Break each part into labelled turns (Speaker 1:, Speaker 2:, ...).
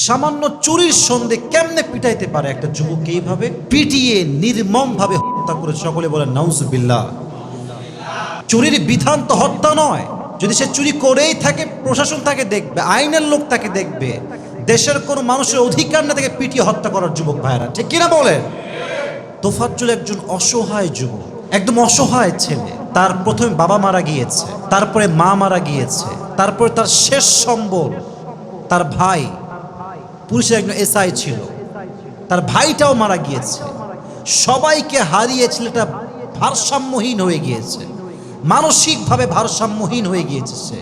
Speaker 1: সামান্য চুরির সন্দেহে কেমনে পিটাইতে পারে একটা যুবককে এইভাবে পিটিয়ে নির্মমভাবে হত্যা করে? সকলে বলেন নাউজুবিল্লাহ। চুরির বিধান তো হত্যা নয়। যদি সে চুরি করেই থাকে, প্রশাসন তাকে দেখবে, আইনের লোক তাকে দেখবে, দেশের কোনো মানুষের অধিকার না তাকে পিটিয়ে হত্যা করার। যুবক ভাইরা ঠিক কিনা বলেন? তোফাজ্জল একজন অসহায় যুবক, একদম অসহায় ছেলে। তার প্রথমে বাবা মারা গিয়েছে, তারপরে মা মারা গিয়েছে, তারপরে তার শেষ সম্বল তার ভাই, পুলিশের একজন এসআই ছিল, তার ভাইটাও মারা গিয়েছে। সবাইকে হারিয়ে ছেলেটা ভারসাম্যহীন হয়ে গিয়েছে, মানসিকভাবে ভারসাম্যহীন হয়ে গিয়েছে। সে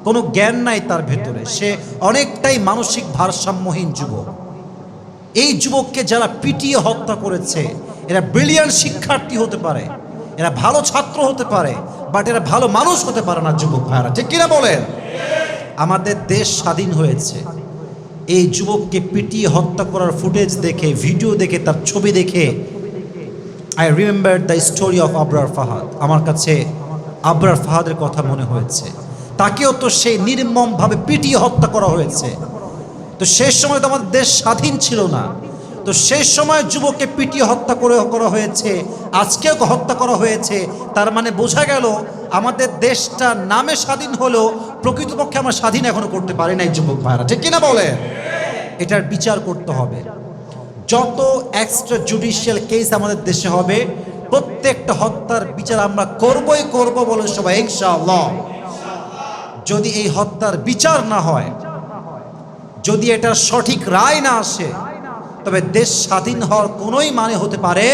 Speaker 1: কোনো জ্ঞান নাই তার ভেতরে, সে অনেকটাই মানসিক ভারসাম্যহীন যুবক। এই যুবককে যারা পিটিয়ে হত্যা করেছে, এরা ব্রিলিয়ান্ট শিক্ষার্থী হতে পারে, এরা ভালো ছাত্র হতে পারে, বাট এরা ভালো মানুষ হতে পারে না। যুবক ভাইরা ঠিক কিনা বলেন? আমাদের দেশ স্বাধীন হয়েছে এই যুবককে পিটিয়ে হত্যা করার ফুটেজ দেখে, ভিডিও দেখে, তার ছবি দেখে I remember the story of Abrar Fahad. আমার কাছে আবরার ফাহাদের কথা মনে হয়েছে। তাকেও তো সেই নির্মমভাবে পিটিয়ে হত্যা করা হয়েছে। তো শেষ সময় তো আমাদের দেশ স্বাধীন ছিল না, তো শেষ সময় যুবককে পিটিয়ে হত্যা করা হয়েছে, আজকেও হত্যা করা হয়েছে। তার মানে বোঝা গেল আমাদের দেশটা নামে স্বাধীন হলেও প্রকৃতপক্ষে আমরা স্বাধীন এখনো করতে পারি নাই। যুবক ভাইরা ঠিক কিনা বলে? এটার বিচার করতে হবে। যত এক্সট্রা জুডিশিয়াল কেস আমাদের দেশে হবে, প্রত্যেকটা হত্যার বিচার আমরা করবই করব বলে সবাই ইনশাআল্লাহ। যদি এই হত্যার বিচার না হয়, যদি এটার সঠিক রায় না আসে, তবে দেশ স্বাধীন হওয়ার কোনোই মানে হতে পারে।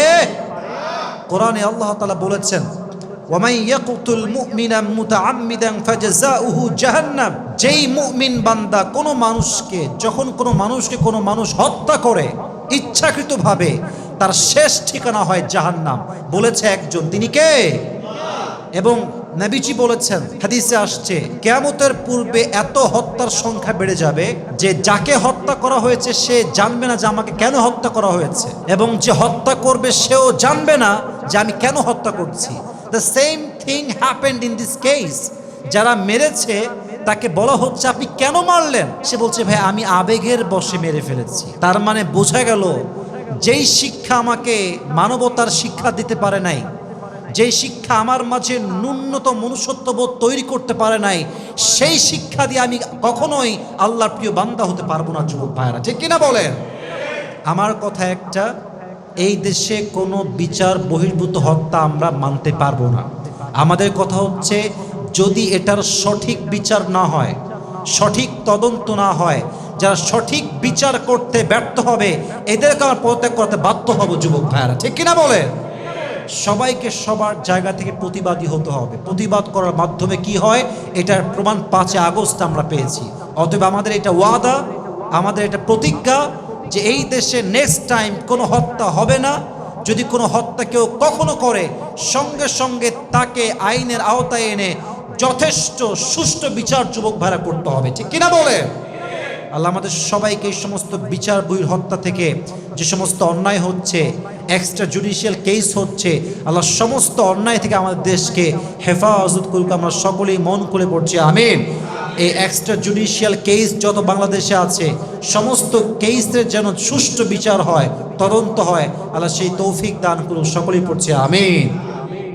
Speaker 1: কোরআনে আল্লাহ তাআলা বলেছেন, ওয়ামাই ইয়াকতুল মুমিনা মুতাআম্মিদান ফাজাযাউহু জাহান্নাম। যেই মুমিন বান্দা কোনো মানুষ হত্যা করে ইচ্ছাকৃতভাবে, তার শেষ ঠিকানা হয় জাহান্নাম। বলেছে একজন, তিনি কে? এবং নবীজি বলেছেন, হাদিসে আসছে, কিয়ামতের পূর্বে এত হত্যার সংখ্যা বেড়ে যাবে যে যাকে হত্যা করা হয়েছে সে জানবে না যে আমাকে কেন হত্যা করা হয়েছে, এবং যে হত্যা করবে সেও জানবে না যে আমি কেন হত্যা করছি। The same thing happened in this case. যারা মেরেছে তাকে বলা হচ্ছে, আপনি কেন মারলেন? সে বলছে, ভাই আমি আবেগের বশে মেরে ফেলেছি। তার মানে বোঝা গেল, যেই শিক্ষা আমাকে মানবতার শিক্ষা দিতে পারে নাই, যেই শিক্ষা আমার মাঝে ন্যূনতম মনুষ্যত্ববোধ তৈরি করতে পারে নাই, সেই শিক্ষা দিয়ে আমি কখনোই আল্লাহর প্রিয় বান্দা হতে পারবো না। যুবক ভাইরা ঠিক কিনা বলেন? আমার কথা একটা, এই দেশে কোনো বিচার বহির্ভূত হত্যা আমরা মানতে পারবো না। আমাদের কথা হচ্ছে, যদি এটার সঠিক বিচার না হয়, সঠিক তদন্ত না হয়, যারা সঠিক বিচার করতে ব্যর্থ হবে, এদেরকে আমরা পদত্যাগ করতে বাধ্য হব। যুবক ভাইরা ঠিক কিনা বলেন? সবাইকে সবার জায়গা থেকে প্রতিবাদী হতে হবে। প্রতিবাদ করার মাধ্যমে কি হয়, এটার প্রমাণ 5 আগস্ট আমরা পেয়েছি। অতএব আমাদের এটা ওয়াদা, আমাদের এটা প্রতিজ্ঞা যে এই দেশে নেক্সট টাইম কোনো হত্যা হবে না। যদি কোনো হত্যা কেউ কখনো করে, সঙ্গে সঙ্গে তাকে আইনের আওতায় এনে যথেষ্ট সুষ্ঠু বিচার যুবক ভাইরা করতে হবে। ঠিক কিনা বলে? আল্লাহ আমাদের সবাইকে এই সমস্ত বিচার বহির হত্যা থেকে, যে সমস্ত অন্যায় হচ্ছে, এক্সট্রা জুডিশিয়াল কেস হচ্ছে, আল্লাহ সমস্ত অন্যায় থেকে আমাদের দেশকে হেফাজত করুক। আমরা সকলেই মন খুলে পড়ছি আমিন। এই এক্সট্রা জুডিশিয়াল কেস যত বাংলাদেশে আছে, সমস্ত কেসের যেন সুষ্ঠু বিচার হয়, তদন্ত হয়, আল্লাহ সেই তৌফিক দান করুক। সকলেই পড়ছি আমিন।